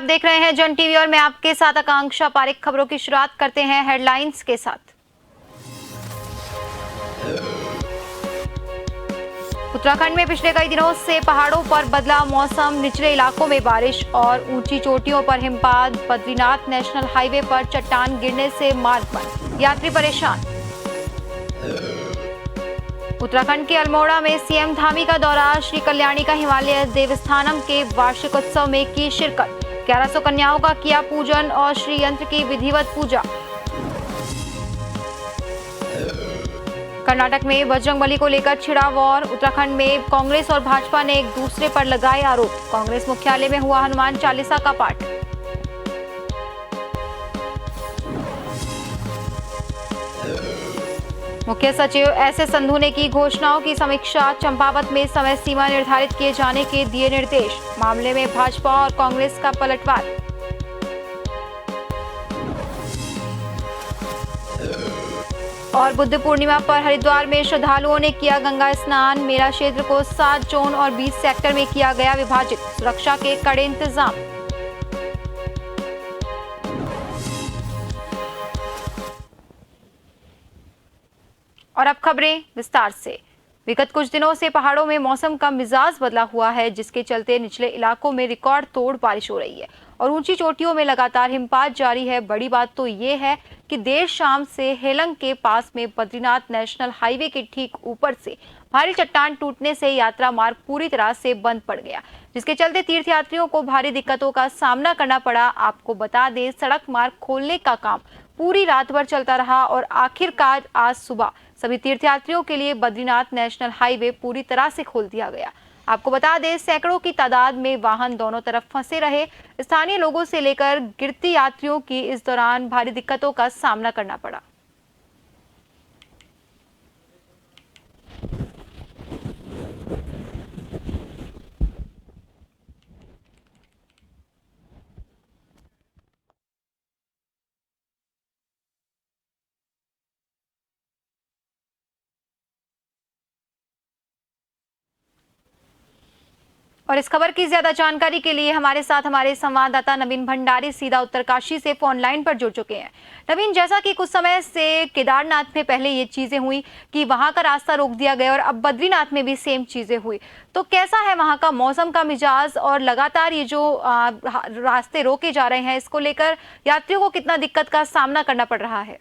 आप देख रहे हैं जन टीवी और मैं आपके साथ आकांक्षा पारिक। खबरों की शुरुआत करते हैं हेडलाइंस के साथ। उत्तराखंड में पिछले कई दिनों से पहाड़ों पर बदला मौसम, निचले इलाकों में बारिश और ऊंची चोटियों पर हिमपात। बद्रीनाथ नेशनल हाईवे पर चट्टान गिरने से मार्ग बंद, यात्री परेशान। उत्तराखंड के अल्मोड़ा में सीएम धामी का दौरा, श्री कल्याणी का हिमालय देवस्थानम के वार्षिक उत्सव में की शिरकत। 1100 कन्याओं का किया पूजन और श्री यंत्र की विधिवत पूजा। कर्नाटक में बजरंगबली को लेकर छिड़ा वॉर, उत्तराखंड में कांग्रेस और भाजपा ने एक दूसरे पर लगाए आरोप। कांग्रेस मुख्यालय में हुआ हनुमान चालीसा का पाठ। मुख्य सचिव एसएस संधू ने की घोषणाओं की समीक्षा, चंपावत में समय सीमा निर्धारित किए जाने के दिए निर्देश। मामले में भाजपा और कांग्रेस का पलटवार। और बुद्ध पूर्णिमा पर हरिद्वार में श्रद्धालुओं ने किया गंगा स्नान। मेला क्षेत्र को 7 जोन और 20 सेक्टर में किया गया विभाजित, सुरक्षा के कड़े इंतजाम। और अब खबरें विस्तार से। विगत कुछ दिनों से पहाड़ों में मौसम का मिजाज बदला हुआ है, जिसके चलते निचले इलाकों में रिकॉर्ड तोड़ बारिश हो रही है और ऊंची चोटियों में लगातार हिमपात जारी है। बड़ी बात तो ये है कि देर शाम से हेलंग के पास में बद्रीनाथ नेशनल हाईवे के ठीक ऊपर से भारी चट्टान टूटने से यात्रा मार्ग पूरी तरह से बंद पड़ गया, जिसके चलते तीर्थयात्रियों को भारी दिक्कतों का सामना करना पड़ा। आपको बता दें, सड़क मार्ग खोलने का काम पूरी रात भर चलता रहा और आखिरकार आज सुबह सभी तीर्थयात्रियों के लिए बद्रीनाथ नेशनल हाईवे पूरी तरह से खोल दिया गया। आपको बता दें, सैकड़ों की तादाद में वाहन दोनों तरफ फंसे रहे। स्थानीय लोगों से लेकर गिरती यात्रियों की इस दौरान भारी दिक्कतों का सामना करना पड़ा। और इस खबर की ज्यादा जानकारी के लिए हमारे साथ हमारे संवाददाता नवीन भंडारी सीधा उत्तरकाशी से फोन लाइन पर जुड़ चुके हैं। नवीन, जैसा कि कुछ समय से केदारनाथ में पहले ये चीजें हुई कि वहां का रास्ता रोक दिया गया और अब बद्रीनाथ में भी सेम चीजें हुई, तो कैसा है वहां का मौसम का मिजाज और लगातार ये जो रास्ते रोके जा रहे हैं, इसको लेकर यात्रियों को कितना दिक्कत का सामना करना पड़ रहा है?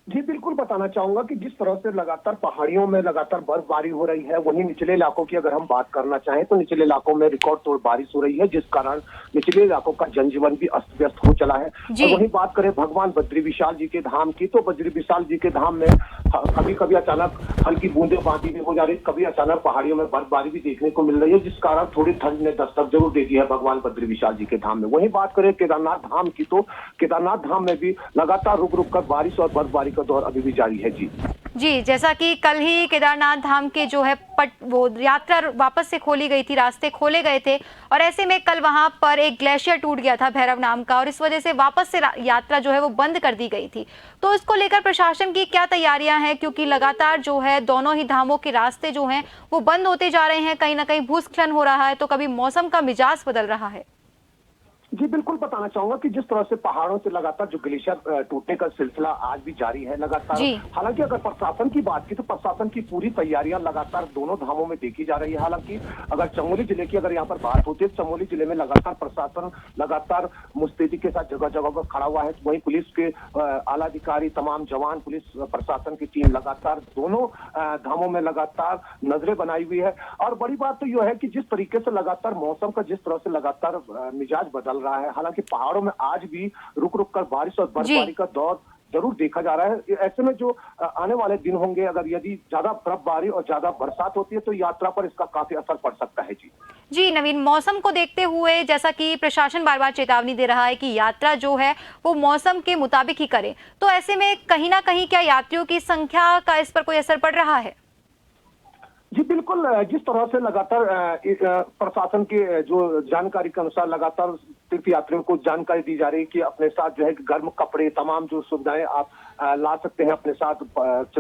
जी बिल्कुल बताना चाहूंगा कि जिस तरह से लगातार पहाड़ियों में लगातार बर्फबारी हो रही है, वहीं निचले इलाकों की अगर हम बात करना चाहें तो निचले इलाकों में रिकॉर्ड तोड़ बारिश हो रही है, जिस कारण निचले इलाकों का जनजीवन भी अस्त व्यस्त हो चला है। और वहीं बात करें भगवान बद्री विशाल जी के धाम की, तो बद्री विशाल जी के धाम में कभी कभी अचानक हल्की बूंदेबांदी भी हो जा रही, कभी अचानक पहाड़ियों में बर्फबारी भी देखने को मिल रही है, जिस कारण थोड़ी ठंड ने दस्तक जरूर दे दी है भगवान बद्री विशाल जी के धाम में। वहीं बात करें केदारनाथ धाम की, तो केदारनाथ धाम में भी लगातार रुक रुक कर बारिश और बर्फबारी का दौर अभी भी जारी है। जी, जैसा कि कल ही केदारनाथ धाम के जो है वो यात्रा वापस से खोली गई थी, रास्ते खोले गए थे और ऐसे में कल वहां पर एक ग्लेशियर टूट गया था भैरव नाम का और इस वजह से वापस से यात्रा जो है वो बंद कर दी गई थी। तो इसको लेकर प्रशासन की क्या तैयारियां हैं, क्योंकि लगातार जो है दोनों ही धामों के रास्ते जो हैं वो बंद होते जा रहे हैं, कहीं ना कहीं भूस्खलन हो रहा है, तो कभी मौसम का मिजाज बदल रहा है। जी बिल्कुल बताना चाहूंगा कि जिस तरह से पहाड़ों से लगातार जो ग्लेशियर टूटने का सिलसिला आज भी जारी है लगातार। हालांकि अगर प्रशासन की बात की तो प्रशासन की पूरी तैयारियां लगातार दोनों धामों में देखी जा रही है। हालांकि अगर चमोली जिले की अगर यहाँ पर बात होती है, चमोली जिले में लगातार प्रशासन लगातार मुस्तैदी के साथ जगह जगह पर खड़ा हुआ है। वहीं पुलिस के आला अधिकारी, तमाम जवान, पुलिस प्रशासन की टीम लगातार दोनों धामों में लगातार नजरें बनाई हुई है। और बड़ी बात तो यह है कि जिस तरीके से लगातार मौसम का जिस तरह से लगातार मिजाज बदल रहा है, हालांकि पहाड़ों में आज भी रुक रुक कर बारिश और बर्फबारी का दौर जरूर देखा जा रहा है। ऐसे में जो आने वाले दिन होंगे, अगर यदि ज्यादा बर्फबारी और ज्यादा बरसात होती है तो यात्रा पर इसका काफी असर पड़ सकता है। जी नवीन, मौसम को देखते हुए जैसा कि प्रशासन बार बार चेतावनी दे रहा है कि यात्रा जो है वो मौसम के मुताबिक ही करें, तो ऐसे में कहीं ना कहीं क्या यात्रियों की संख्या का इस पर कोई असर पड़ रहा है? जी बिल्कुल, जिस तरह से लगातार प्रशासन की जो जानकारी के अनुसार लगातार तीर्थ यात्रियों को जानकारी दी जा रही है कि अपने साथ जो है गर्म कपड़े, तमाम जो सुविधाएं आप ला सकते हैं अपने साथ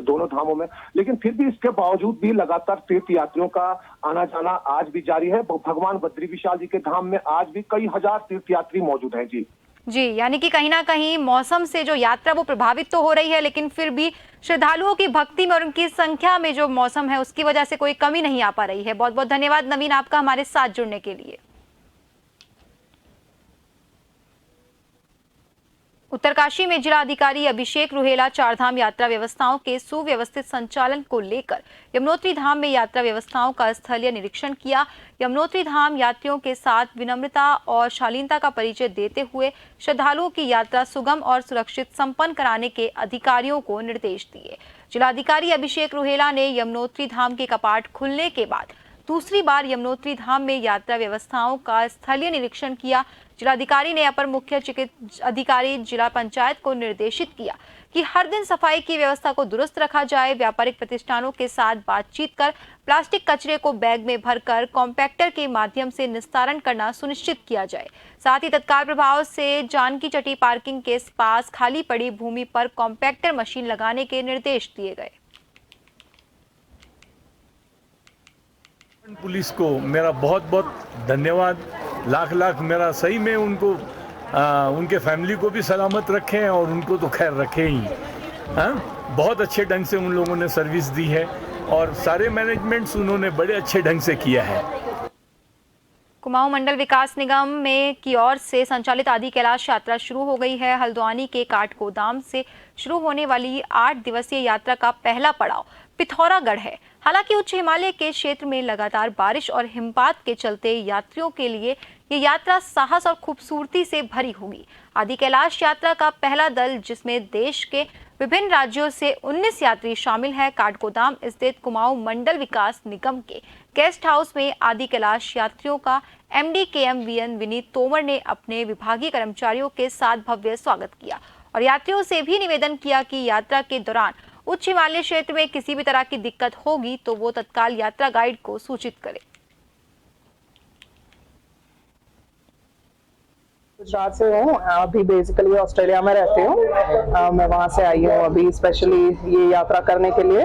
दोनों धामों में। लेकिन फिर भी इसके बावजूद भी लगातार तीर्थ यात्रियों का आना जाना आज भी जारी है। भगवान बद्री विशाल जी के धाम में आज भी कई हजार तीर्थ यात्री मौजूद हैं। जी जी, यानी कि कहीं ना कहीं मौसम से जो यात्रा वो प्रभावित तो हो रही है, लेकिन फिर भी श्रद्धालुओं की भक्ति में और उनकी संख्या में जो मौसम है उसकी वजह से कोई कमी नहीं आ पा रही है। बहुत बहुत धन्यवाद नवीन आपका हमारे साथ जुड़ने के लिए। उत्तरकाशी में जिलाधिकारी अभिषेक रुहेला चारधाम यात्रा व्यवस्थाओं के सुव्यवस्थित संचालन को लेकर यमुनोत्री धाम में यात्रा व्यवस्थाओं का स्थलीय निरीक्षण किया। यमुनोत्री धाम यात्रियों के साथ विनम्रता और शालीनता का परिचय देते हुए श्रद्धालुओं की यात्रा सुगम और सुरक्षित संपन्न कराने के अधिकारियों को निर्देश दिए। जिलाधिकारी अभिषेक रुहेला ने यमुनोत्री धाम के कपाट खुलने के बाद दूसरी बार यमुनोत्री धाम में यात्रा व्यवस्थाओं का स्थलीय निरीक्षण किया। जिलाधिकारी ने अपर मुख्य चिकित्सा अधिकारी जिला पंचायत को निर्देशित किया कि हर दिन सफाई की व्यवस्था को दुरुस्त रखा जाए। व्यापारिक प्रतिष्ठानों के साथ बातचीत कर प्लास्टिक कचरे को बैग में भरकर कॉम्पैक्टर के माध्यम से निस्तारण करना सुनिश्चित किया जाए। साथ ही तत्काल प्रभाव से जानकी चट्टी पार्किंग के पास खाली पड़ी भूमि पर कॉम्पैक्टर मशीन लगाने के निर्देश दिए गए। पुलिस को मेरा बहुत बहुत धन्यवाद, लाख लाख मेरा सही में उनको उनके फैमिली को भी सलामत रखें और उनको तो खैर रखें ही। हाँ, बहुत अच्छे ढंग से उन लोगों ने सर्विस दी है और सारे मैनेजमेंट्स उन्होंने बड़े अच्छे ढंग से किया है। कुमाऊं मंडल विकास निगम में की ओर से संचालित आदि कैलाश यात्रा शुरू हो गई है। हल्द्वानी के काठगोदाम से शुरू होने वाली 8 दिवसीय यात्रा का पहला पड़ाव पिथौरागढ़ है। हालांकि उच्च हिमालय के क्षेत्र में लगातार बारिश और हिमपात के चलते यात्रियों के लिए ये यात्रा साहस और खूबसूरती से भरी होगी। आदि कैलाश यात्रा का पहला दल, जिसमें देश के विभिन्न राज्यों से 19 यात्री शामिल हैं, काठगोदाम स्थित कुमाऊं मंडल विकास निगम के गेस्ट हाउस में आदि कैलाश यात्रियों का MD KMVN विनीत तोमर ने अपने विभागीय कर्मचारियों के साथ भव्य स्वागत किया और यात्रियों से भी निवेदन किया कि यात्रा के दौरान उच्च हिमालय क्षेत्र में किसी भी तरह की दिक्कत होगी तो वो तत्काल यात्रा गाइड को सूचित करें। गुजरात से हूँ, अभी बेसिकली ऑस्ट्रेलिया में रहती हूँ। मैं वहाँ से आई हूँ अभी स्पेशली ये यात्रा करने के लिए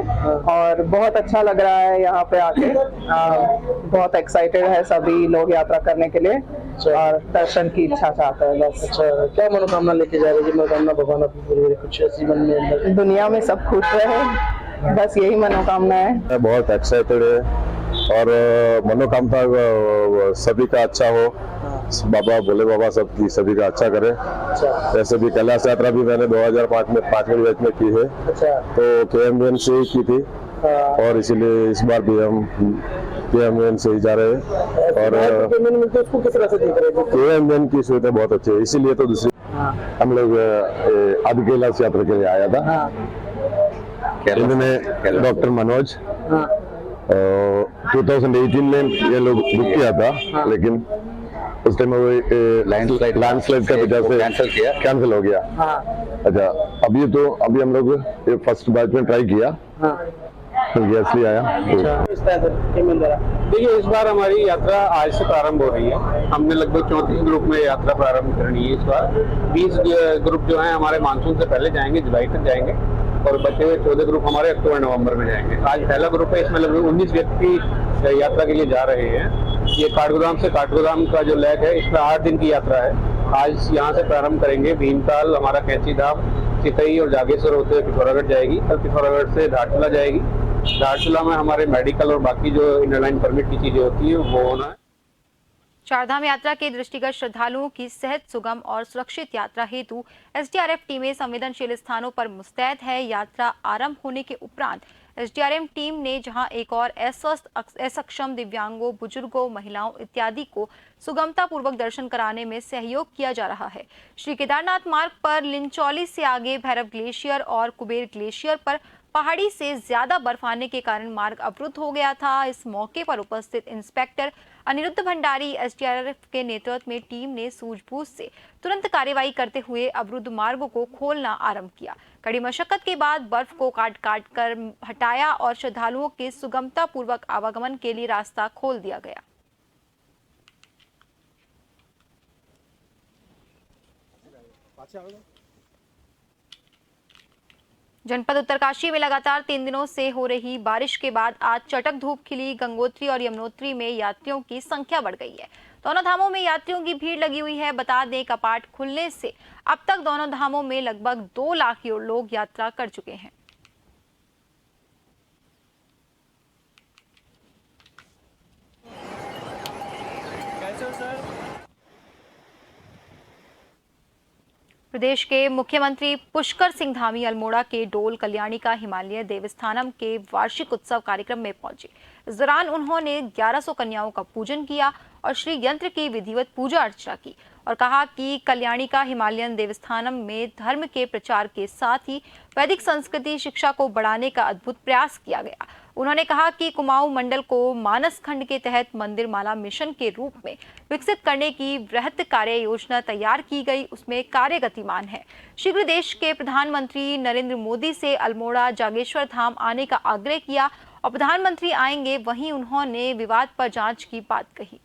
और बहुत अच्छा लग रहा है यहाँ पे आके। बहुत एक्साइटेड है सभी लोग यात्रा करने के लिए और दर्शन की इच्छा चाहते हैं बस। अच्छा, क्या मनोकामना लेके जा रहे हैं? मनोकामना भगवान आपकी पूरी करे, कुछ ऐसी मन में अंदर? दुनिया में सब खुश रहे, बस यही मनोकामना है। बहुत एक्साइटेड है और मनोकामना सभी का अच्छा हो, बाबा भोले बाबा सभी का अच्छा करे। जैसे भी कैलाश यात्रा भी मैंने 2005 में 5वीं बैच में की है, तो KMVN से ही की थी और इसीलिए इस बार भी हम KMVN से ही जा रहे हैं। और उसको किस तरह से देख रहे हैं? KMVN की सुविधा बहुत अच्छी है, इसीलिए तो दूसरी हम लोग आदि कैलाश यात्रा के लिए आया था। इन्होंने डॉक्टर मनोज 2018 में ये लोग बुक किया था, लेकिन उस टाइम लैंडस्लाइड का वजह से कैंसिल हो गया। अच्छा, अभी हम लोग फर्स्ट बैच में ट्राई किया, फिर इसलिए आया। देखिए, इस बार हमारी यात्रा आज से प्रारंभ हो रही है। हमने लगभग 34 ग्रुप में यात्रा प्रारंभ करनी है इस बार। 20 ग्रुप जो हैं हमारे मानसून से पहले जाएंगे, जुलाई तक जाएंगे और बचे हुए 14 ग्रुप हमारे अक्टूबर नवंबर में जाएंगे। आज पहला ग्रुप है, इसमें लगभग 19 व्यक्ति यात्रा के लिए जा रहे हैं। ये काठगोदाम से काठगोदाम का जो लेक है, इसमें 8 दिन की यात्रा है। आज यहाँ से प्रारंभ करेंगे, भीमताल, हमारा कैंची धाम, चितई और जागेश्वर होते हुए पिथौरागढ़ जाएगी। कल पिथौरागढ़ से धारचूला जाएगी। धारचूला में हमारे मेडिकल और बाकी जो इनलाइन परमिट की चीजें होती है वो होना है। चारधाम यात्रा के दृष्टिगत श्रद्धालुओं की सहज, सुगम और सुरक्षित यात्रा हेतु SDRF टीमें संवेदनशील स्थानों पर मुस्तैद है। यात्रा आरंभ होने के उपरांत SDRF टीम ने जहां एक और अस्वस्थ, असक्षम, दिव्यांगों, बुजुर्गों, महिलाओं इत्यादि को सुगमता पूर्वक दर्शन कराने में सहयोग किया जा रहा है। श्री केदारनाथ मार्ग पर लिंचौली से आगे भैरव ग्लेशियर और कुबेर ग्लेशियर पर पहाड़ी से ज्यादा बर्फ आने के कारण मार्ग अवरुद्ध हो गया था। इस मौके पर उपस्थित इंस्पेक्टर अनिरुद्ध भंडारी SDRF के नेतृत्व में टीम ने सूझबूझ से तुरंत कार्रवाई करते हुए अवरुद्ध मार्ग को खोलना आरंभ किया। कड़ी मशक्कत के बाद बर्फ को काट काट कर हटाया और श्रद्धालुओं के सुगमता पूर्वक आवागमन के लिए रास्ता खोल दिया गया। जनपद उत्तरकाशी में लगातार 3 दिनों से हो रही बारिश के बाद आज चटक धूप खिली। गंगोत्री और यमुनोत्री में यात्रियों की संख्या बढ़ गई है। दोनों धामों में यात्रियों की भीड़ लगी हुई है। बता दें, कपाट खुलने से अब तक दोनों धामों में लगभग 2 लाख लोग यात्रा कर चुके हैं। प्रदेश के मुख्यमंत्री पुष्कर सिंह धामी अल्मोड़ा के डोल कल्याणी का हिमालय देवस्थानम के वार्षिक उत्सव कार्यक्रम में पहुंचे। इस दौरान उन्होंने 1100 कन्याओं का पूजन किया और श्री यंत्र की विधिवत पूजा अर्चना की और कहा कि कल्याणी का हिमालयन देवस्थानम में धर्म के प्रचार के साथ ही वैदिक संस्कृति शिक्षा को बढ़ाने का अद्भुत प्रयास किया गया। उन्होंने कहा कि कुमाऊं मंडल को मानस खंड के तहत मंदिर माला मिशन के रूप में विकसित करने की वृहत कार्य योजना तैयार की गई, उसमें कार्य गतिमान है। शीघ्र देश के प्रधानमंत्री नरेंद्र मोदी से अल्मोड़ा जागेश्वर धाम आने का आग्रह किया और प्रधानमंत्री आएंगे, वहीं उन्होंने विवाद पर जांच की बात कही।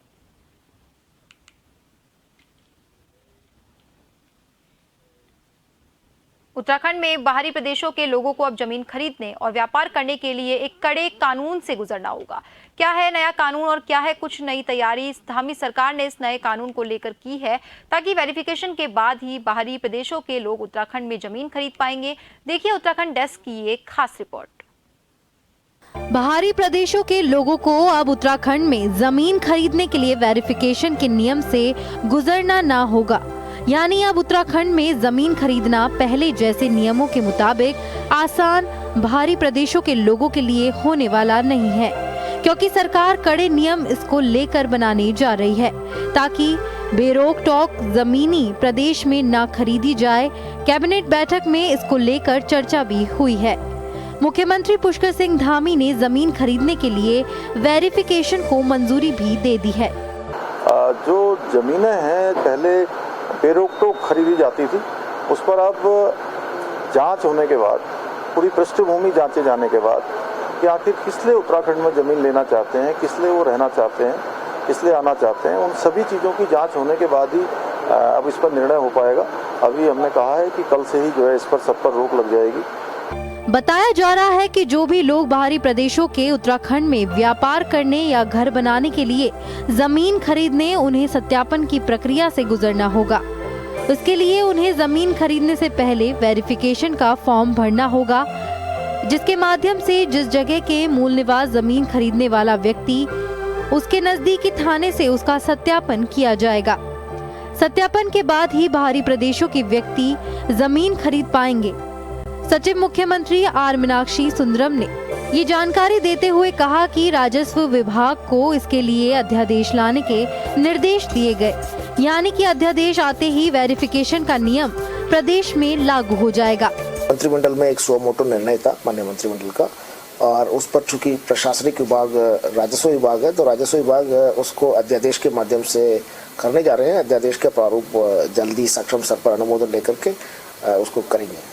उत्तराखंड में बाहरी प्रदेशों के लोगों को अब जमीन खरीदने और व्यापार करने के लिए एक कड़े कानून से गुजरना होगा। क्या है नया कानून और क्या है कुछ नई तैयारी? धामी सरकार ने इस नए कानून को लेकर की है ताकि वेरिफिकेशन के बाद ही बाहरी प्रदेशों के लोग उत्तराखंड में जमीन खरीद पाएंगे। देखिए उत्तराखंड डेस्क की एक खास रिपोर्ट। बाहरी प्रदेशों के लोगों को अब उत्तराखंड में जमीन खरीदने के लिए वेरिफिकेशन के नियम से गुजरना ना होगा। यानी अब उत्तराखंड में जमीन खरीदना पहले जैसे नियमों के मुताबिक आसान बाहरी प्रदेशों के लोगों के लिए होने वाला नहीं है, क्योंकि सरकार कड़े नियम इसको लेकर बनाने जा रही है ताकि बेरोक टोक जमीनी प्रदेश में ना खरीदी जाए। कैबिनेट बैठक में इसको लेकर चर्चा भी हुई है। मुख्यमंत्री पुष्कर सिंह धामी ने जमीन खरीदने के लिए वेरिफिकेशन को मंजूरी भी दे दी है। जो जमीनें हैं पहले बेरोक टोक खरीदी जाती थी, उस पर अब जांच होने के बाद, पूरी पृष्ठभूमि जांचे जाने के बाद कि आखिर किस लिए उत्तराखंड में ज़मीन लेना चाहते हैं, किस लिए वो रहना चाहते हैं, किस लिए आना चाहते हैं, उन सभी चीज़ों की जांच होने के बाद ही अब इस पर निर्णय हो पाएगा। अभी हमने कहा है कि कल से ही जो है इस पर सब पर रोक लग जाएगी। बताया जा रहा है कि जो भी लोग बाहरी प्रदेशों के उत्तराखंड में व्यापार करने या घर बनाने के लिए जमीन खरीदने, उन्हें सत्यापन की प्रक्रिया से गुजरना होगा। इसके लिए उन्हें जमीन खरीदने से पहले वेरिफिकेशन का फॉर्म भरना होगा, जिसके माध्यम से जिस जगह के मूल निवास जमीन खरीदने वाला व्यक्ति, उसके नजदीकी थाने से उसका सत्यापन किया जाएगा। सत्यापन के बाद ही बाहरी प्रदेशों के व्यक्ति जमीन खरीद पाएंगे। सचिव मुख्यमंत्री आर मीनाक्षी सुंदरम ने ये जानकारी देते हुए कहा कि राजस्व विभाग को इसके लिए अध्यादेश लाने के निर्देश दिए गए, यानी कि अध्यादेश आते ही वेरिफिकेशन का नियम प्रदेश में लागू हो जाएगा। मंत्रिमंडल में एक सुमोटो निर्णय था माननीय मंत्रिमंडल का, और उस पर चूंकि प्रशासनिक विभाग राजस्व विभाग है, तो राजस्व विभाग उसको अध्यादेश के माध्यम से करने जा रहे हैं। अध्यादेश के प्रारूप जल्दी सक्षम स्तर पर अनुमोदन लेकर के उसको करेंगे।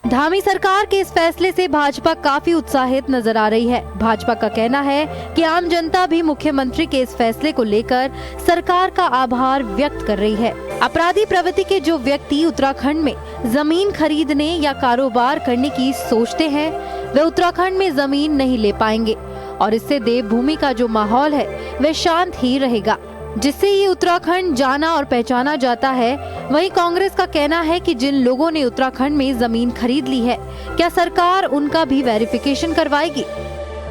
धामी सरकार के इस फैसले से भाजपा काफी उत्साहित नजर आ रही है। भाजपा का कहना है कि आम जनता भी मुख्यमंत्री के इस फैसले को लेकर सरकार का आभार व्यक्त कर रही है। अपराधी प्रवृत्ति के जो व्यक्ति उत्तराखंड में जमीन खरीदने या कारोबार करने की सोचते हैं, वे उत्तराखंड में जमीन नहीं ले पाएंगे और इससे देवभूमि का जो माहौल है वह शांत ही रहेगा, जिससे ये उत्तराखंड जाना और पहचाना जाता है। वहीं कांग्रेस का कहना है कि जिन लोगों ने उत्तराखंड में जमीन खरीद ली है, क्या सरकार उनका भी वेरिफिकेशन करवाएगी?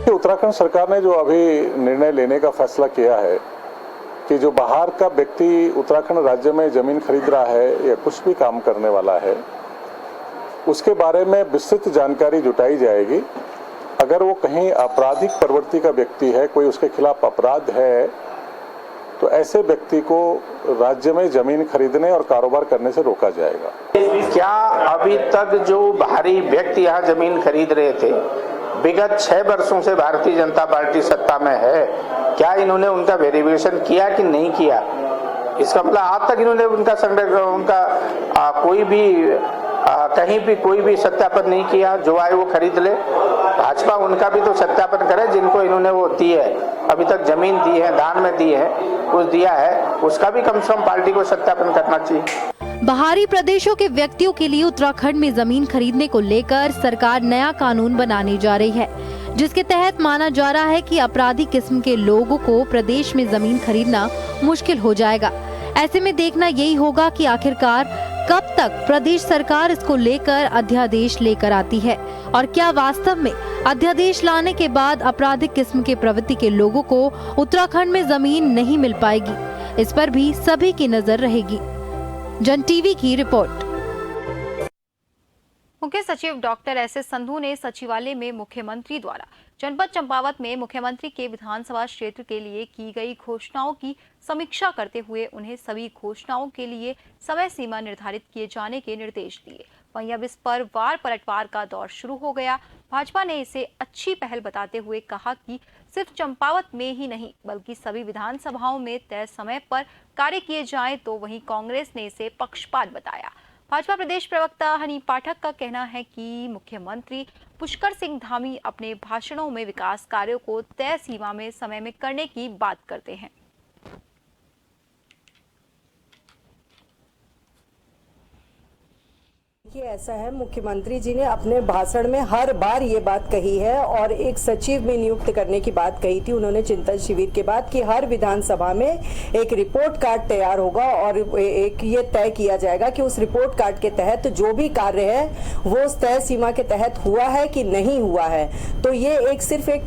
उत्तराखंड सरकार ने जो अभी निर्णय लेने का फैसला किया है कि जो बाहर का व्यक्ति उत्तराखंड राज्य में जमीन खरीद रहा है या कुछ भी काम करने वाला है, उसके बारे में विस्तृत जानकारी जुटाई जाएगी। अगर वो कहीं आपराधिक प्रवृत्ति का व्यक्ति है, कोई उसके खिलाफ अपराध है, तो ऐसे व्यक्ति को राज्य में जमीन खरीदने और कारोबार करने से रोका जाएगा। क्या अभी तक जो बाहरी व्यक्ति यहाँ जमीन खरीद रहे थे, विगत 6 वर्षों से भारतीय जनता पार्टी सत्ता में है, क्या इन्होंने उनका वेरिफिकेशन किया कि नहीं किया? इसका मतलब आज तक इन्होंने उनका कोई भी कहीं भी कोई भी सत्यापन नहीं किया, जो आए वो खरीद ले। भाजपा उनका भी तो सत्यापन करे जिनको इन्होंने वो दी है, अभी तक जमीन दी है, दान में दी है, कुछ दिया है, उसका भी कम से कम पार्टी को सत्यापन करना चाहिए। बाहरी प्रदेशों के व्यक्तियों के लिए उत्तराखंड में जमीन खरीदने को लेकर सरकार नया कानून बनाने जा रही है, जिसके तहत माना जा रहा है कि अपराधी किस्म के लोगों को प्रदेश में जमीन खरीदना मुश्किल हो जाएगा। ऐसे में देखना यही होगा कि आखिरकार कब तक प्रदेश सरकार इसको लेकर अध्यादेश लेकर आती है और क्या वास्तव में अध्यादेश लाने के बाद आपराधिक किस्म के प्रवृत्ति के लोगों को उत्तराखंड में जमीन नहीं मिल पाएगी। इस पर भी सभी की नजर रहेगी। जन टीवी की रिपोर्ट। मुख्य सचिव डॉक्टर एस.एस. संधू ने सचिवालय में मुख्यमंत्री द्वारा जनपद चंपावत में मुख्यमंत्री के विधानसभा क्षेत्र के लिए की गई घोषणाओं की समीक्षा करते हुए उन्हें सभी घोषणाओं के लिए समय सीमा निर्धारित किए जाने के निर्देश दिए। वहीं अब इस पर वार पलटवार का दौर शुरू हो गया। भाजपा ने इसे अच्छी पहल बताते हुए कहा कि सिर्फ चंपावत में ही नहीं बल्कि सभी विधानसभाओं में तय समय पर कार्य किए जाएं, तो वहीं कांग्रेस ने इसे पक्षपात बताया। भाजपा प्रदेश प्रवक्ता हनी पाठक का कहना है कि मुख्यमंत्री पुष्कर सिंह धामी अपने भाषणों में विकास कार्यों को तय सीमा में समय में करने की बात करते हैं। ऐसा है, मुख्यमंत्री जी ने अपने भाषण में हर बार ये बात कही है और एक सचिव में नियुक्त करने की बात कही थी उन्होंने चिंतन शिविर के बाद कि हर विधानसभा में एक रिपोर्ट कार्ड तैयार होगा और एक ये तय किया जाएगा कि उस रिपोर्ट कार्ड के तहत जो भी कार्य है वो उस तय सीमा के तहत हुआ है कि नहीं हुआ है। तो ये एक सिर्फ एक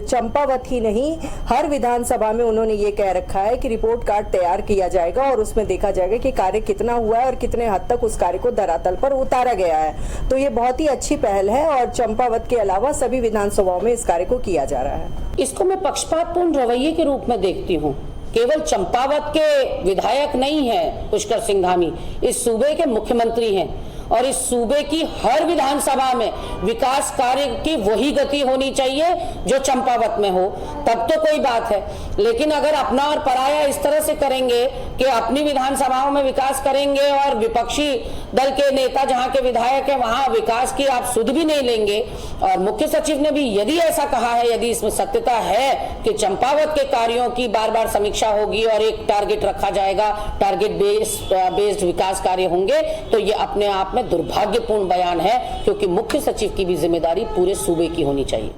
चंपावत ही नहीं, हर विधानसभा में उन्होंने ये कह रखा है कि रिपोर्ट कार्ड तैयार किया जाएगा और उसमें देखा जाएगा कि कार्य कितना हुआ है और कितने हद तक उस कार्य को धरातल पर उतारा गया है। तो ये बहुत ही अच्छी पहल है और चंपावत के अलावा सभी विधानसभाओं में इस कार्य को किया जा रहा है। इसको मैं पक्षपातपूर्ण रवैये के रूप में देखती हूँ। केवल चंपावत के विधायक नहीं है पुष्कर सिंह धामी, इस सूबे के मुख्यमंत्री हैं और इस सूबे की हर विधानसभा में विकास कार्य की वही गति होनी चाहिए जो चंपावत में हो, तब तो कोई बात है। लेकिन अगर अपना और पराया इस तरह से करेंगे कि अपनी विधानसभाओं में विकास करेंगे और विपक्षी दल के नेता जहां के विधायक है वहां विकास की आप सुध भी नहीं लेंगे। और मुख्य सचिव ने भी यदि ऐसा कहा है, यदि इसमें सत्यता है कि चंपावत के कार्यों की बार बार समीक्षा होगी और एक टारगेट रखा जाएगा, टारगेट बेस्ड विकास कार्य होंगे, तो ये अपने आप में दुर्भाग्यपूर्ण बयान है, क्योंकि मुख्य सचिव की भी जिम्मेदारी पूरे सूबे की होनी चाहिए।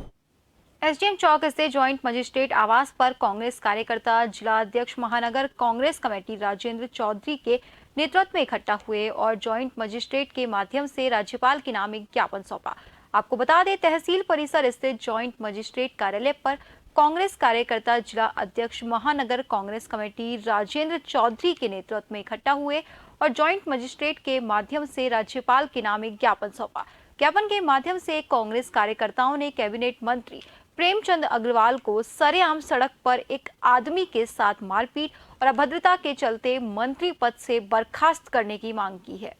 एसडीएम चौक स्थित ज्वाइंट मजिस्ट्रेट आवास पर कांग्रेस कार्यकर्ता जिला अध्यक्ष महानगर कांग्रेस कमेटी राजेंद्र चौधरी के नेतृत्व में इकट्ठा हुए और ज्वाइंट मजिस्ट्रेट के माध्यम से राज्यपाल के नाम एक ज्ञापन सौंपा। आपको बता दें, तहसील परिसर स्थित ज्वाइंट मजिस्ट्रेट कार्यालय पर कांग्रेस कार्यकर्ता जिला अध्यक्ष महानगर कांग्रेस कमेटी राजेंद्र चौधरी के नेतृत्व में इकट्ठा हुए और ज्वाइंट मजिस्ट्रेट के माध्यम से राज्यपाल के नाम एक ज्ञापन सौंपा। ज्ञापन के माध्यम से कांग्रेस कार्यकर्ताओं ने कैबिनेट मंत्री प्रेमचंद अग्रवाल को सरेआम सड़क पर एक आदमी के साथ मारपीट और अभद्रता के चलते मंत्री पद से बर्खास्त करने की मांग की है।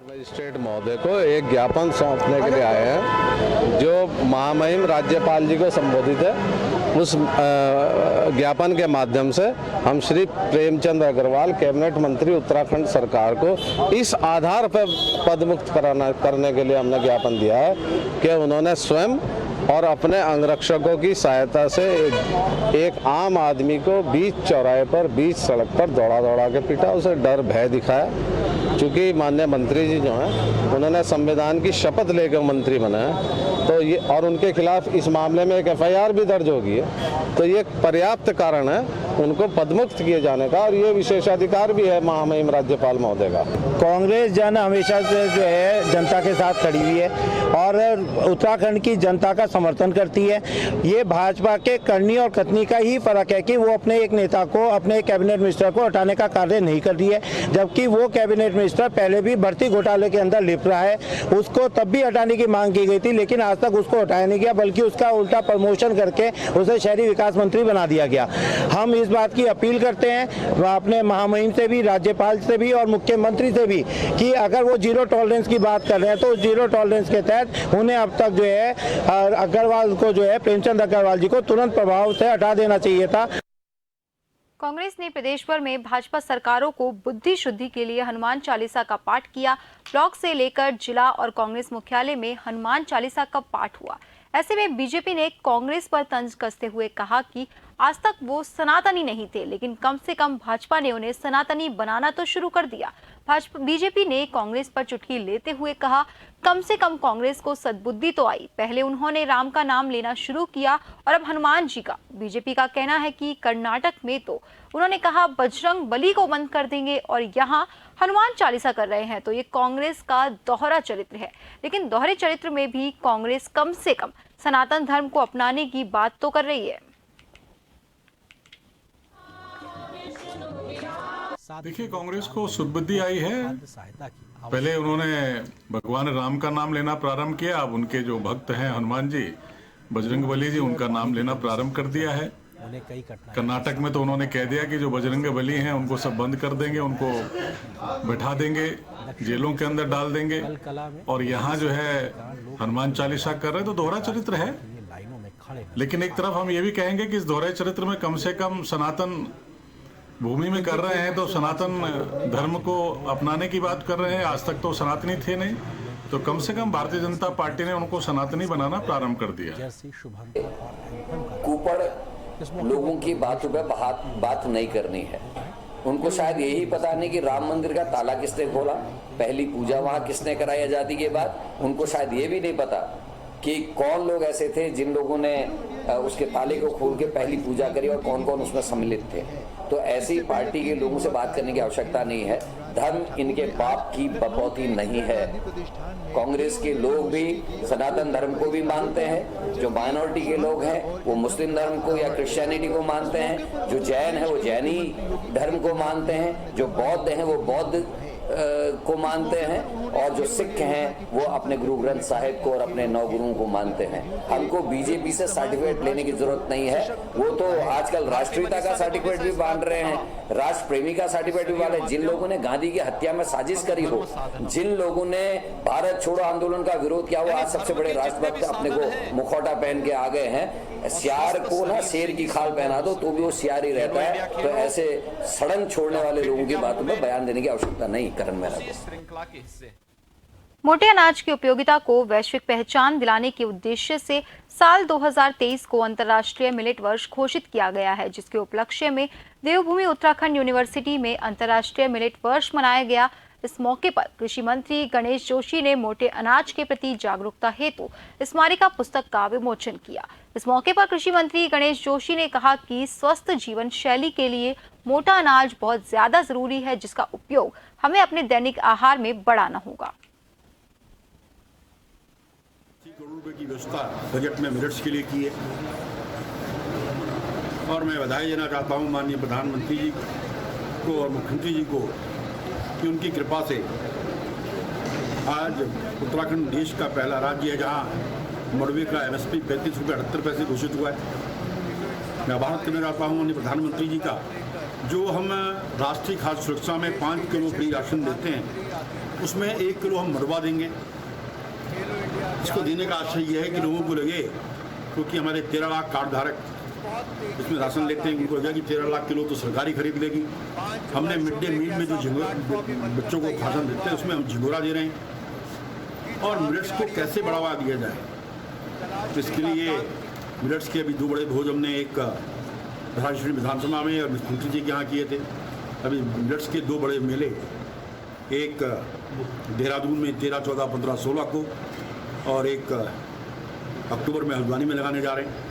मजिस्ट्रेट महोदय को एक ज्ञापन सौंपने के लिए आए हैं जो महामहिम राज्यपाल जी को संबोधित है। उस ज्ञापन के माध्यम से हम श्री प्रेमचंद अग्रवाल कैबिनेट मंत्री उत्तराखंड सरकार को इस आधार पर पदमुक्त करने के लिए हमने ज्ञापन दिया है कि उन्होंने स्वयं और अपने अंगरक्षकों की सहायता से एक आम आदमी को बीच चौराहे पर बीच सड़क पर दौड़ा के पीटा, उसे डर भय दिखाया। चूँकि माननीय मंत्री जी जो हैं उन्होंने संविधान की शपथ लेकर मंत्री बने हैं, तो ये और उनके खिलाफ इस मामले में एक एफआईआर भी दर्ज होगी है, तो ये पर्याप्त कारण है उनको पदमुक्त किए जाने का और ये विशेषाधिकार भी है महामहिम राज्यपाल महोदय का। कांग्रेस जन हमेशा से जो है जनता के साथ खड़ी हुई है और उत्तराखंड की जनता का समर्थन करती है। ये भाजपा के करनी और कथनी का ही फर्क है कि वो अपने एक नेता को, अपने कैबिनेट मिनिस्टर को हटाने का कार्य नहीं कर रही है, जबकि वो कैबिनेट मिनिस्टर पहले भी भर्ती घोटाले के अंदर लिप्त रहा है। उसको तब भी हटाने की मांग की गई थी, लेकिन आज तक उसको हटाया नहीं गया, बल्कि उसका उल्टा प्रमोशन करके उसे शहरी विकास मंत्री बना दिया गया। हम इस बात की अपील करते हैं अपने महामहिम से भी, राज्यपाल से भी और मुख्यमंत्री से भी कि अगर वो जीरो टॉलरेंस की बात कर रहे हैं तो जीरो टॉलरेंस के तहत उन्हें अब तक जो है अग्रवाल को जो है प्रेमचंद अग्रवाल जी को तुरंत प्रभाव से हटा देना चाहिए था। कांग्रेस ने प्रदेश भर में भाजपा सरकारों को बुद्धि शुद्धि के लिए हनुमान चालीसा का पाठ किया। ब्लॉक से लेकर जिला और कांग्रेस मुख्यालय में हनुमान चालीसा का पाठ हुआ। ऐसे में बीजेपी ने कांग्रेस पर तंज कसते हुए कहा कि आज तक वो सनातनी नहीं थे, लेकिन कम से कम भाजपा ने उन्हें सनातनी बनाना तो शुरू कर दिया। बीजेपी ने कांग्रेस पर चुटकी लेते हुए कहा, कम से कम कांग्रेस को सद्बुद्धि तो आई। पहले उन्होंने राम का नाम लेना शुरू किया और अब हनुमान जी का। बीजेपी का कहना है कि कर्नाटक में तो उन्होंने कहा बजरंग बली को बंद कर देंगे और यहाँ हनुमान चालीसा कर रहे हैं, तो ये कांग्रेस का दोहरा चरित्र है। लेकिन दोहरे चरित्र में भी कांग्रेस कम से कम सनातन धर्म को अपनाने की बात तो कर रही है। देखिए, कांग्रेस को सुदबुद्धि आई है। पहले उन्होंने भगवान राम का नाम लेना प्रारंभ किया, अब उनके जो भक्त हैं हनुमान जी, बजरंग बली जी, उनका नाम लेना प्रारंभ कर दिया है। कर्नाटक में तो उन्होंने कह दिया कि जो बजरंग बली हैं उनको सब बंद कर देंगे, उनको बैठा देंगे, जेलों के अंदर डाल देंगे। और यहाँ जो है हनुमान चालीसा कर रहे हैं, तो दोहरा चरित्र है। लेकिन एक तरफ हम ये भी कहेंगे कि इस दोहरे चरित्र में कम से कम सनातन भूमि में कर रहे हैं, तो सनातन धर्म को अपनाने की बात कर रहे हैं। आज तक तो सनातनी थे नहीं, तो कम से कम भारतीय जनता पार्टी ने उनको सनातनी बनाना प्रारंभ कर दिया। कुपड़ लोगों की बातों पे बात नहीं करनी है। उनको शायद यही पता नहीं कि राम मंदिर का ताला किसने खोला, पहली पूजा वहां किसने कराई आजादी के बाद। उनको शायद ये भी नहीं पता कि कौन लोग ऐसे थे जिन लोगों ने उसके ताले को खोल के पहली पूजा करी और कौन कौन उसमें सम्मिलित थे। तो ऐसी पार्टी के लोगों से बात करने की आवश्यकता नहीं है। धर्म इनके बाप की बपौती नहीं है। कांग्रेस के लोग भी सनातन धर्म को भी मानते हैं। जो माइनॉरिटी के लोग हैं वो मुस्लिम धर्म को या क्रिश्चियनिटी को मानते हैं। जो जैन है वो जैनी धर्म को मानते हैं। जो बौद्ध हैं वो बौद्ध को मानते हैं। और जो सिख हैं वो अपने गुरु ग्रंथ साहिब को और अपने 9 गुरुओं को मानते हैं। हमको बीजेपी से सर्टिफिकेट लेने की जरूरत नहीं है। वो तो आजकल राष्ट्रीयता का सर्टिफिकेट भी बांट रहे हैं, राष्ट्र प्रेमी का सर्टिफिकेट भी बांट रहे हैं। जिन लोगों ने गांधी की हत्या में साजिश करी हो, जिन लोगों ने भारत छोड़ो आंदोलन का विरोध किया, वो आज सबसे बड़े राष्ट्रभक्त अपने को मुखौटा पहन के आ गए हैं। सियार को ना शेर की खाल पहना दो तो भी वो सियार ही रहता है। तो ऐसे सड़न छोड़ने वाले लोगों की बातों में बयान देने की आवश्यकता नहीं। करण मेहरा। मोटे अनाज की उपयोगिता को वैश्विक पहचान दिलाने के उद्देश्य से साल 2023 को अंतर्राष्ट्रीय मिलेट वर्ष घोषित किया गया है, जिसके उपलक्ष्य में देवभूमि उत्तराखंड यूनिवर्सिटी में अंतर्राष्ट्रीय मिलेट वर्ष मनाया गया। इस मौके पर कृषि मंत्री गणेश जोशी ने मोटे अनाज के प्रति जागरूकता हेतु स्मारिका पुस्तक का विमोचन किया। इस मौके पर कृषि मंत्री गणेश जोशी ने कहा कि स्वस्थ जीवन शैली के लिए मोटा अनाज बहुत ज्यादा जरूरी है, जिसका उपयोग हमें अपने दैनिक आहार में बढ़ाना होगा। करोड़ रुपए की व्यवस्था बजट में मिलेट्स के लिए की है और मैं बधाई देना चाहता हूं माननीय प्रधानमंत्री जी को और मुख्यमंत्री जी को कि उनकी कृपा से आज उत्तराखंड देश का पहला राज्य है जहां मड़वे का MSP 35 रुपये 78 पैसे घोषित हुआ है। मैं आभार करना चाहता हूं माननीय प्रधानमंत्री जी का, जो हम राष्ट्रीय खाद्य सुरक्षा में 5 किलो फ्री राशन देते हैं, उसमें 1 किलो हम मड़वा देंगे। इसको देने का आशय यह है कि लोगों को लगे, क्योंकि हमारे 13 लाख कार्ड धारक इसमें राशन लेते हैं, उनको लगा कि 13 लाख किलो तो सरकारी खरीद लेगी। हमने मिड डे मील में जो बच्चों को खाना देते हैं उसमें हम झिंगोरा दे रहे हैं। और मिलेट्स को कैसे बढ़ावा दिया जाए, तो इसके लिए मिलेट्स के अभी 2 बड़े भोज हमने एक राजश्री विधानसभा में और मुख्यमंत्री जी के यहाँ किए थे। अभी मिलेट्स के 2 बड़े मेले, एक देहरादून में 13, 14, 15, 16 को और एक अक्टूबर में हल्द्वानी में लगाने जा रहे हैं।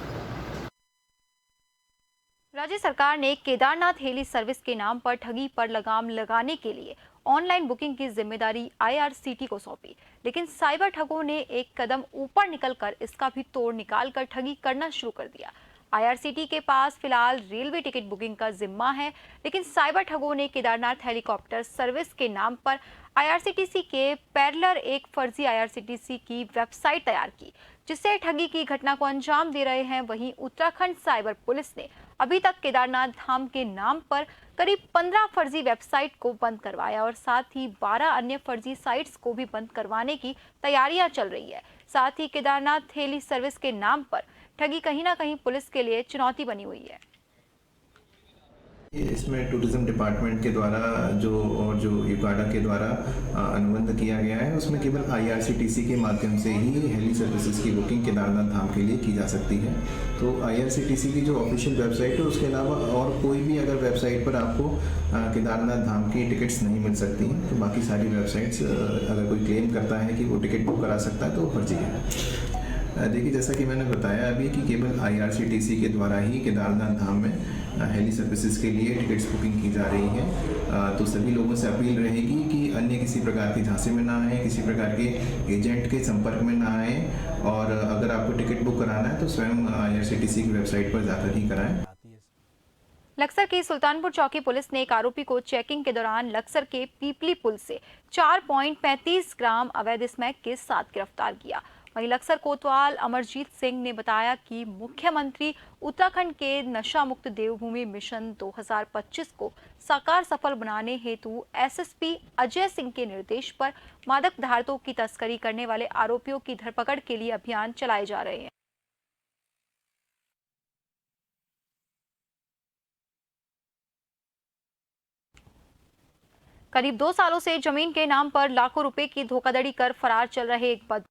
राज्य सरकार ने केदारनाथ हेली सर्विस के नाम पर ठगी पर लगाम लगाने के लिए ऑनलाइन बुकिंग की जिम्मेदारी IRCT को सौंपी, लेकिन साइबर ठगों ने एक कदम ऊपर निकलकर इसका भी तोड़ निकालकर ठगी करना शुरू कर दिया। IRCT के पास फिलहाल रेलवे टिकट बुकिंग का जिम्मा है, लेकिन साइबर ठगों ने केदारनाथ हेलीकॉप्टर सर्विस के नाम पर IRCTC के पैरेलल एक फर्जी IRCTC की वेबसाइट तैयार की, जिससे ठगी की घटना को अंजाम दे रहे हैं। वहीं उत्तराखंड साइबर पुलिस ने अभी तक केदारनाथ धाम के नाम पर करीब 15 फर्जी वेबसाइट को बंद करवाया और साथ ही 12 अन्य फर्जी साइट्स को भी बंद करवाने की तैयारियां चल रही है। साथ ही केदारनाथ हेली सर्विस के नाम पर ठगी कहीं ना कहीं पुलिस के लिए चुनौती बनी हुई है। इसमें टूरिज्म डिपार्टमेंट के द्वारा जो यूकाडा के द्वारा अनुबंध किया गया है, उसमें केवल IRCTC के माध्यम से ही हेली सर्विसेज की बुकिंग केदारनाथ धाम के लिए की जा सकती है। तो IRCTC की जो ऑफिशियल वेबसाइट है उसके अलावा और कोई भी अगर वेबसाइट पर आपको केदारनाथ धाम की टिकट्स नहीं मिल सकती हैं, तो बाकी सारी वेबसाइट्स अगर कोई क्लेम करता है कि वो टिकट बुक करा सकता है तो वो फर्जी है। देखिए, जैसा कि मैंने बताया अभी कि केवल IRCTC के द्वारा ही केदारनाथ धाम में हेली सर्विसेज के लिए टिकट्स बुकिंग की जा रही है। तो सभी लोगों से अपील रहेगी कि अन्य किसी प्रकार की झांसे में ना आए, किसी प्रकार के एजेंट के संपर्क में ना आए, और अगर आपको टिकट बुक कराना है तो स्वयं IRCTC की वेबसाइट पर जाकर ही कराएं। लक्सर की सुल्तानपुर चौकी पुलिस ने एक आरोपी को चेकिंग के दौरान लक्सर के पीपली पुल से 4.35 ग्राम अवैध स्मैक के साथ गिरफ्तार किया। वहीं लक्सर कोतवाल अमरजीत सिंह ने बताया कि मुख्यमंत्री उत्तराखंड के नशा मुक्त देवभूमि मिशन 2025 को साकार सफल बनाने हेतु SSP अजय सिंह के निर्देश पर मादक पदार्थों की तस्करी करने वाले आरोपियों की धरपकड़ के लिए अभियान चलाए जा रहे हैं। करीब 2 सालों से जमीन के नाम पर लाखों रुपए की धोखाधड़ी कर फरार चल रहे एक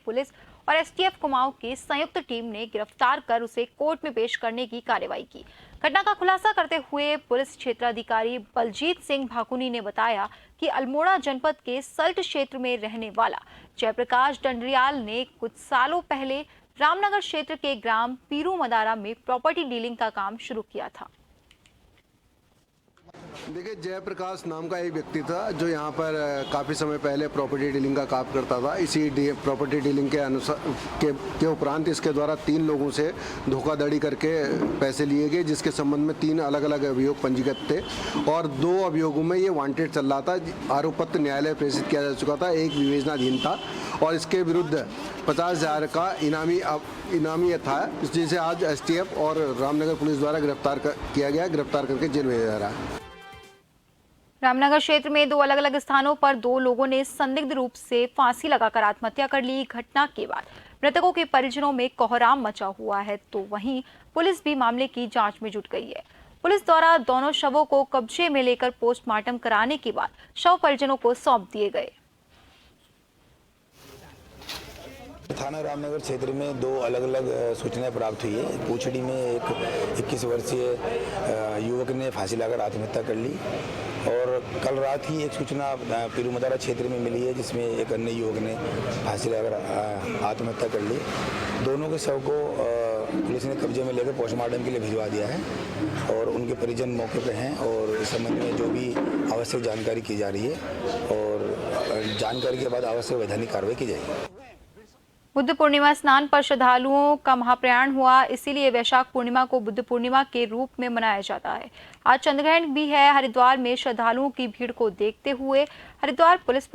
पुलिस और STF कुमाऊं की संयुक्त टीम ने गिरफ्तार कर उसे कोर्ट में पेश करने की कार्रवाई की। घटना का खुलासा करते हुए पुलिस क्षेत्राधिकारी बलजीत सिंह भाकुनी ने बताया कि अल्मोड़ा जनपद के सल्ट क्षेत्र में रहने वाला जयप्रकाश डंडरियाल ने कुछ सालों पहले रामनगर क्षेत्र के ग्राम पीरू मदारा में प्रॉपर्टी डीलिंग का काम शुरू किया था। देखिए, जयप्रकाश नाम का एक व्यक्ति था जो यहाँ पर काफ़ी समय पहले प्रॉपर्टी डीलिंग का काम करता था। इसी प्रॉपर्टी डीलिंग के उपरांत इसके द्वारा 3 लोगों से धोखाधड़ी करके पैसे लिए गए, जिसके संबंध में 3 अलग अलग अभियोग पंजीकृत थे और 2 अभियोगों में ये वांटेड चल रहा था। आरोप पत्र न्यायालय प्रेषित किया जा चुका था, एक विवेचनाधीन था और इसके विरुद्ध 50,000 का इनामी था, जिसे आज STF और रामनगर पुलिस द्वारा गिरफ्तार किया गया, गिरफ्तार करके जेल भेजा जा रहा है। रामनगर क्षेत्र में 2 अलग अलग स्थानों पर 2 लोगों ने संदिग्ध रूप से फांसी लगाकर आत्महत्या कर ली। घटना के बाद मृतकों के परिजनों में कोहराम मचा हुआ है, तो वहीं पुलिस भी मामले की जांच में जुट गई है। पुलिस द्वारा दोनों शवों को कब्जे में लेकर पोस्टमार्टम कराने के बाद शव परिजनों को सौंप दिए गए। थाना रामनगर क्षेत्र में 2 अलग अलग सूचनाएं प्राप्त हुई है। पूछड़ी में एक 21 वर्षीय युवक ने फांसी लगाकर आत्महत्या कर ली और कल रात ही एक सूचना पीरू मदारा क्षेत्र में मिली है, जिसमें एक अन्य युवक ने फांसी लगाकर आत्महत्या कर ली। दोनों के शव को पुलिस ने कब्जे में लेकर पोस्टमार्टम के लिए भिजवा दिया है और उनके परिजन मौके पर हैं और इस संबंध में जो भी आवश्यक जानकारी की जा रही है और जानकारी के बाद आवश्यक वैधानिक कार्रवाई की जाएगी। बुद्ध पूर्णिमा स्नान पर श्रद्धालुओं का महाप्रयाण हुआ, इसीलिए वैशाख पूर्णिमा को बुद्ध पूर्णिमा के रूप में मनाया जाता है। आज चंद्रग्रहण भी है। हरिद्वार में श्रद्धालुओं की भीड़ को देखते हुए हरिद्वार पुलिस